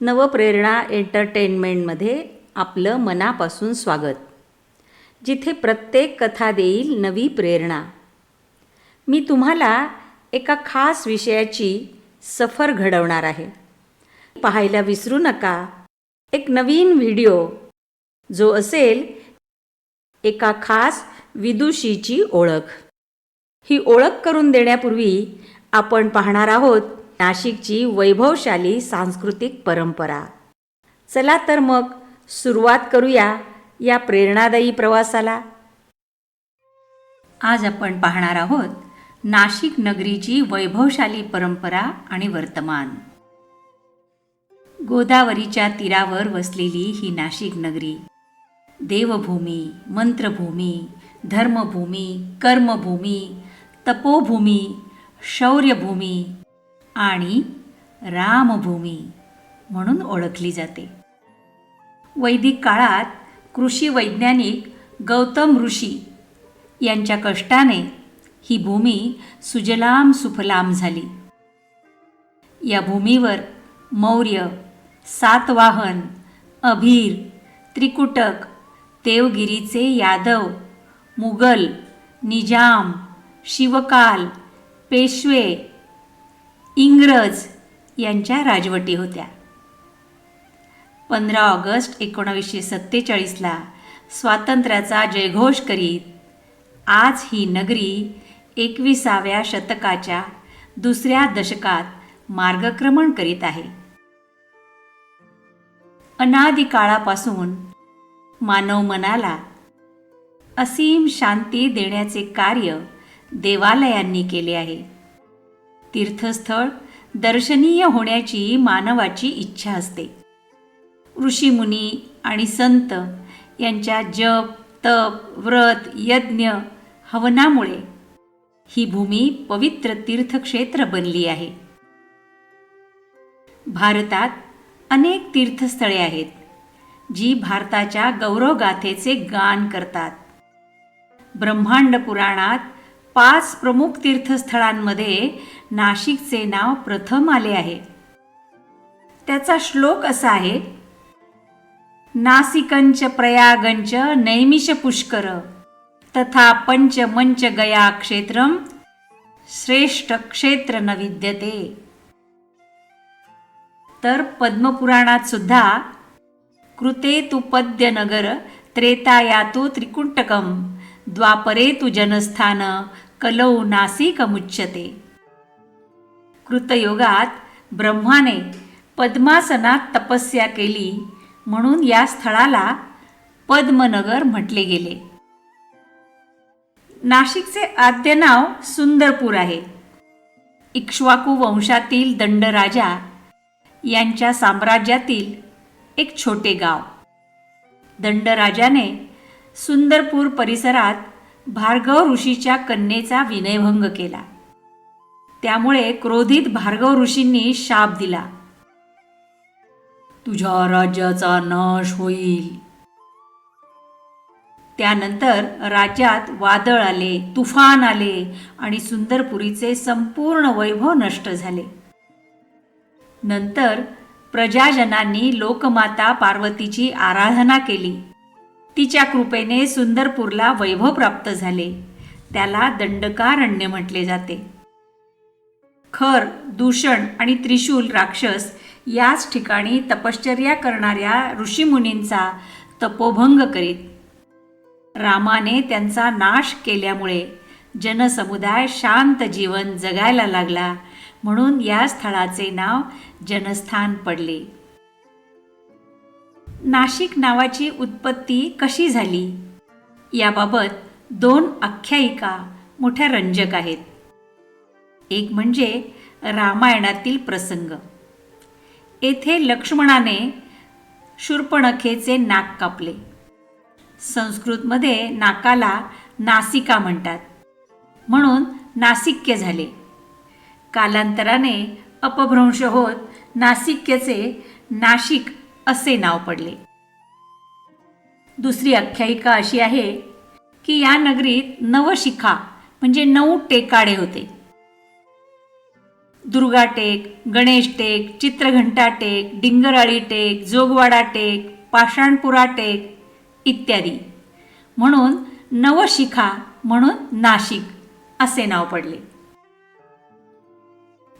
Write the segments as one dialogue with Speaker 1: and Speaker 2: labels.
Speaker 1: नवप्रेरणा एंटरटेनमेंटमध्ये आपलं मनापासून स्वागत, जिथे प्रत्येक कथा देईल नवी प्रेरणा. मी तुम्हाला एका खास विषयाची सफर घडवणार आहे. पाहायला विसरू नका एक नवीन व्हिडिओ, जो असेल एका खास विदुषीची ओळख. ही ओळख करून देण्यापूर्वी आपण पाहणार आहोत नाशिकची वैभवशाली सांस्कृतिक परंपरा. चला तर मग सुरुवात करूया या प्रेरणादायी प्रवासाला. आज आपण पाहणार आहोत नाशिक नगरीची वैभवशाली परंपरा आणि वर्तमान. गोदावरीच्या तीरावर वसलेली ही नाशिक नगरी देवभूमी, मंत्रभूमी, धर्मभूमी, कर्मभूमी, तपोभूमी, शौर्यभूमी आणि रामभूमी म्हणून ओळखली जाते. वैदिक काळात कृषी वैज्ञानिक गौतम ऋषी यांच्या कष्टाने ही भूमी सुजलाम सुफलाम झाली. या भूमीवर मौर्य, सातवाहन, अभीर, त्रिकुटक, देवगिरीचे यादव, मुघल, निजाम, शिवकाल, पेशवे, इंग्रज यांच्या राजवटी होत्या. 15 ऑगस्ट 1947ला स्वातंत्र्याचा जयघोष करीत आज ही नगरी 21व्या शतकाच्या दुसऱ्या दशकात मार्गक्रमण करीत आहे. अनादी काळापासून मानव मनाला असीम शांती देण्याचे कार्य देवालयांनी केले आहे. तीर्थस्थळ दर्शनीय होण्याची मानवाची इच्छा असते. ऋषीमुनी आणि संत यांच्या जप, तप, व्रत, यज्ञ, हवनामुळे ही भूमी पवित्र तीर्थक्षेत्र बनली आहे. भारतात अनेक तीर्थस्थळे आहेत, जी भारताच्या गौरवगाथेचे गान करतात. ब्रह्मांड पुराणात 5 प्रमुख तीर्थस्थळांमध्ये नाशिकचे नाव प्रथम आले आहे. त्याचा श्लोक असा आहे: नासिकंच प्रयागंच नैमिष पुष्कर तथा पंचमंच गया क्षेत्रम श्रेष्ठ क्षेत्र न विद्यते. तर पद्मपुराणात सुद्धा कृते तु पद्यनगर त्रेतायातु त्रिकुंटकम द्वापरे तु जनस्थान कलौ नासिकमुच्यते. कृतयुगात ब्रह्माने पद्मासनात तपस्या केली म्हणून या स्थळाला पद्मनगर म्हटले गेले. नाशिकचे आद्य नाव सुंदरपूर आहे. इक्ष्वाकू वंशातील दंडराजा यांच्या साम्राज्यातील एक छोटे गाव. दंडराजाने सुंदरपूर परिसरात भार्गव ऋषीच्या कन्येचा विनयभंग केला. त्यामुळे क्रोधित भार्गव ऋषींनी शाप दिला: तुझ्या राज्याचा नाश होईल. त्यानंतर राज्यात वादळ आले, तुफान आले आणि सुंदरपुरीचे संपूर्ण वैभव नष्ट झाले. नंतर प्रजाजनांनी लोकमाता पार्वतीची आराधना केली. तिच्या कृपेने सुंदरपूरला वैभव प्राप्त झाले. त्याला दंडकारण्य म्हटले जाते. खर, दूषण आणि त्रिशूल राक्षस याच ठिकाणी तपश्चर्या करणाऱ्या ऋषीमुनींचा तपोभंग करीत. रामाने त्यांचा नाश केल्यामुळे जनसमुदाय शांत जीवन जगायला लागला, म्हणून या स्थळाचे नाव जनस्थान पडले. नाशिक नावाची उत्पत्ती कशी झाली याबाबत 2 आख्यायिका मोठ्या रंजक आहेत. एक म्हणजे रामायणातील प्रसंग. येथे लक्ष्मणाने शूर्पणखेचे नाक कापले. संस्कृतमध्ये नाकाला नासिका म्हणतात, म्हणून नासिक्य झाले. कालांतराने अपभ्रंश होत नासिक्यचे नाशिक असे नाव पडले. दुसरी आख्यायिका अशी आहे की या नगरीत 9 शिखा म्हणजे 9 टेकाडे होते. दुर्गा टेक, गणेश टेक, चित्रघंटा टेक, डिंगरआळी टेक, जोगवाडा टेक, पाषाणपुरा टेक इत्यादी. म्हणून नवशिखा म्हणून नाशिक असे नाव पडले.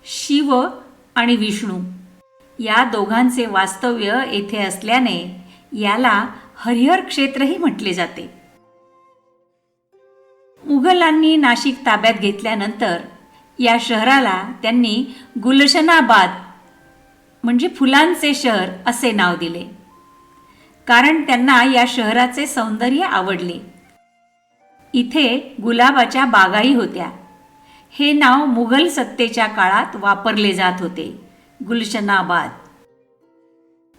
Speaker 1: शिव आणि विष्णू या दोघांचे वास्तव्य येथे असल्याने याला हरिहर क्षेत्रही म्हटले जाते. मुघलांनी नाशिक ताब्यात घेतल्यानंतर या शहराला त्यांनी गुलशनाबाद म्हणजे फुलांचे शहर असे नाव दिले, कारण त्यांना या शहराचे सौंदर्य आवडले. इथे गुलाबाच्या बागाही होत्या. हे नाव मुघल सत्तेच्या काळात वापरले जात होते, गुलशनाबाद.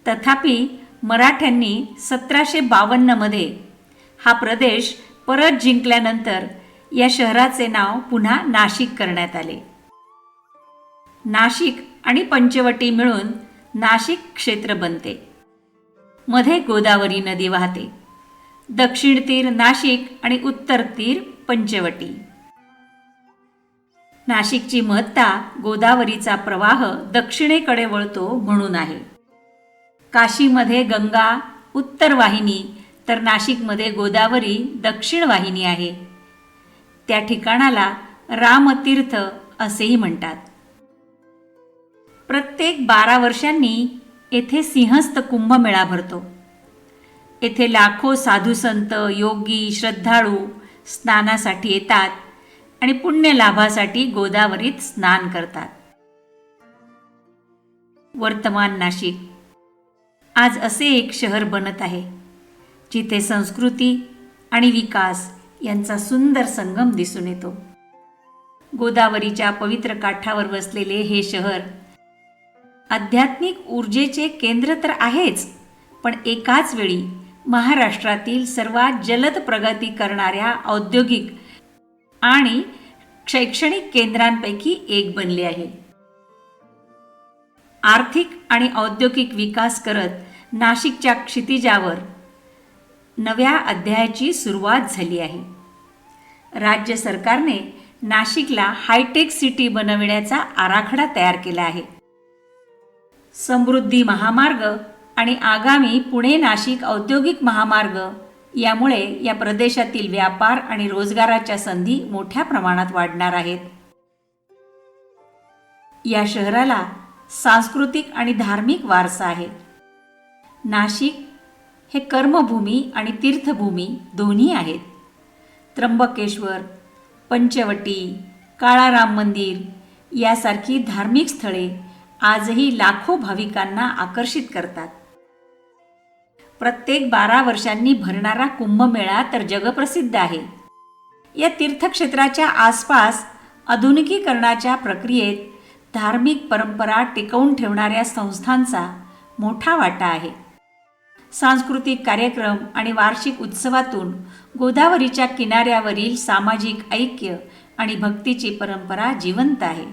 Speaker 1: तथापि मराठ्यांनी 1752 हा प्रदेश परत जिंकल्यानंतर या शहराचे नाव पुन्हा नाशिक करण्यात आले. नाशिक आणि पंचवटी मिळून नाशिक क्षेत्र बनते. मध्ये गोदावरी नदी वाहते. दक्षिण तीर नाशिक आणि उत्तर तीर पंचवटी. नाशिकची महत्ता गोदावरीचा प्रवाह दक्षिणेकडे वळतो म्हणून आहे. काशीमध्ये गंगा उत्तर वाहिनी तर नाशिकमध्ये गोदावरी दक्षिण वाहिनी आहे. त्या ठिकाणाला रामतीर्थ असेही म्हणतात. प्रत्येक 12 वर्षांनी येथे सिंहस्थ कुंभमेळा भरतो. येथे लाखो साधुसंत, योगी, श्रद्धाळू स्नानासाठी येतात आणि पुण्य लाभासाठी गोदावरीत स्नान करतात. वर्तमान नाशिक आज असे एक शहर बनत आहे जिथे संस्कृती आणि विकास यांचा सुंदर संगम दिसून येतो. गोदावरीच्या पवित्र काठावर वसलेले हे शहर आध्यात्मिक ऊर्जेचे केंद्र तर आहेच, पण एकाच वेळी महाराष्ट्रातील सर्वात जलद प्रगती करणाऱ्या औद्योगिक आणि शैक्षणिक केंद्रांपैकी एक बनले आहे. आर्थिक आणि औद्योगिक विकास करत नाशिकच्या क्षितिजावर नव्या अध्यायाची सुरुवात झाली आहे. राज्य सरकारने नाशिकला हायटेक सिटी बनविण्याचा आराखडा तयार केला आहे. समृद्धी महामार्ग आणि आगामी पुणे नाशिक औद्योगिक महामार्ग यामुळे या प्रदेशातील व्यापार आणि रोजगाराच्या संधी मोठ्या प्रमाणात वाढणार आहेत. या शहराला सांस्कृतिक आणि धार्मिक वारसा आहे. नाशिक हे कर्मभूमी आणि तीर्थभूमी दोन्ही आहेत. त्र्यंबकेश्वर, पंचवटी, काळाराम मंदिर यासारखी धार्मिक स्थळे आजही लाखो भाविकांना आकर्षित करतात. प्रत्येक 12 वर्षांनी भरणारा कुंभमेळा तर जगप्रसिद्ध आहे. या तीर्थक्षेत्राच्या आसपास आधुनिकीकरणाच्या प्रक्रियेत धार्मिक परंपरा टिकवून ठेवणाऱ्या संस्थांचा मोठा वाटा आहे. सांस्कृतिक कार्यक्रम आणि वार्षिक उत्सवातून गोदावरीच्या किनाऱ्यावरील सामाजिक ऐक्य आणि भक्तीची परंपरा जिवंत आहे.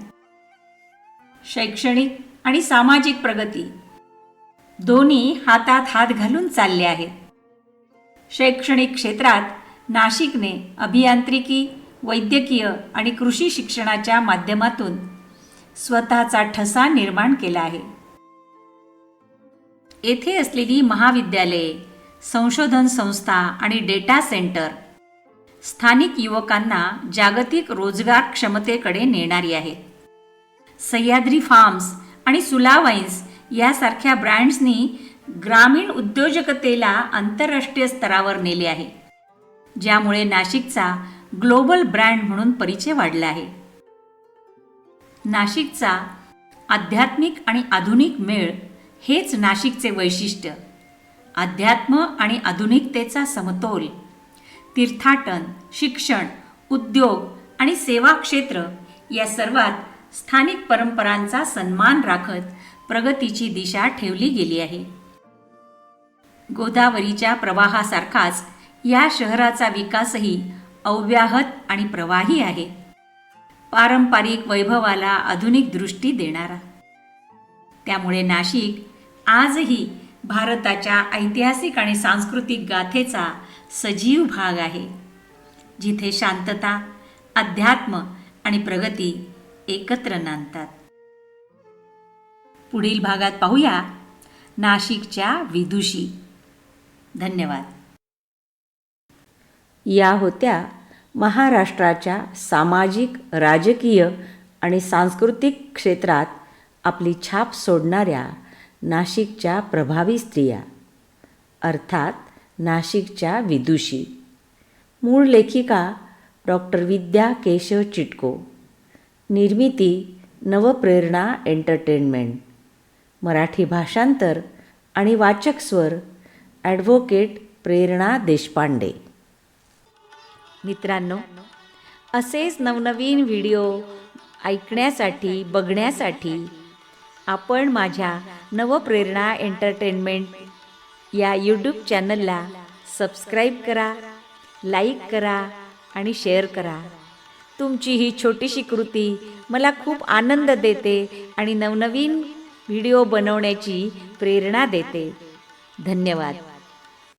Speaker 1: शैक्षणिक आणि सामाजिक प्रगती दोन्ही हातात हात घालून चालले आहेत. शैक्षणिक क्षेत्रात नाशिकने अभियांत्रिकी, वैद्यकीय आणि कृषी शिक्षणाच्या माध्यमातून स्वतःचा ठसा निर्माण केला आहे. येथे असलेली महाविद्यालये, संशोधन संस्था आणि डेटा सेंटर स्थानिक युवकांना जागतिक रोजगार क्षमतेकडे नेणारी आहेत. सह्याद्री फार्म्स आणि सुला वाईन्स यासारख्या ब्रँड्सनी ग्रामीण उद्योजकतेला आंतरराष्ट्रीय स्तरावर नेले आहे, ज्यामुळे नाशिकचा ग्लोबल ब्रँड म्हणून परिचय वाढला आहे. नाशिकचा आध्यात्मिक आणि आधुनिक मेळ हेच नाशिकचे वैशिष्ट्य. अध्यात्म आणि आधुनिकतेचा समतोल. तीर्थाटन, शिक्षण, उद्योग आणि सेवा क्षेत्र या सर्वात स्थानिक परंपरांचा सन्मान राखत प्रगतीची दिशा ठेवली गेली आहे. गोदावरीच्या प्रवाहासारखाच या शहराचा विकासही अव्याहत आणि प्रवाही आहे. पारंपरिक वैभवाला आधुनिक दृष्टी देणारा. त्यामुळे नाशिक आजही भारताच्या ऐतिहासिक आणि सांस्कृतिक गाथेचा सजीव भाग आहे, जिथे शांतता, अध्यात्म आणि प्रगती एकत्र नांदतात. पुढील भागात पाहूया नाशिकच्या विदुषी. धन्यवाद.
Speaker 2: या होत्या महाराष्ट्राच्या सामाजिक, राजकीय आणि सांस्कृतिक क्षेत्रात आपली छाप सोडणाऱ्या नाशिकच्या प्रभावी स्त्रिया, अर्थात नाशिकच्या विदुषी. मूळ लेखिका डॉक्टर विद्या केशव चिटको. निर्मिती नवप्रेरणा एंटरटेनमेंट. मराठी भाषांतर आणि वाचक स्वर ॲडव्होकेट प्रेरणा देशपांडे. मित्रांनो, असेच नवनवीन व्हिडिओ ऐकण्यासाठी, बघण्यासाठी आपण माझ्या नवप्रेरणा एंटरटेनमेंट या यूट्यूब चॅनलला सबस्क्राईब करा, लाईक करा आणि शेअर करा. तुमची ही छोटीशी कृती मला खूप आनंद देते आणि नवनवीन व्हिडिओ बनवण्याची प्रेरणा देते. धन्यवाद.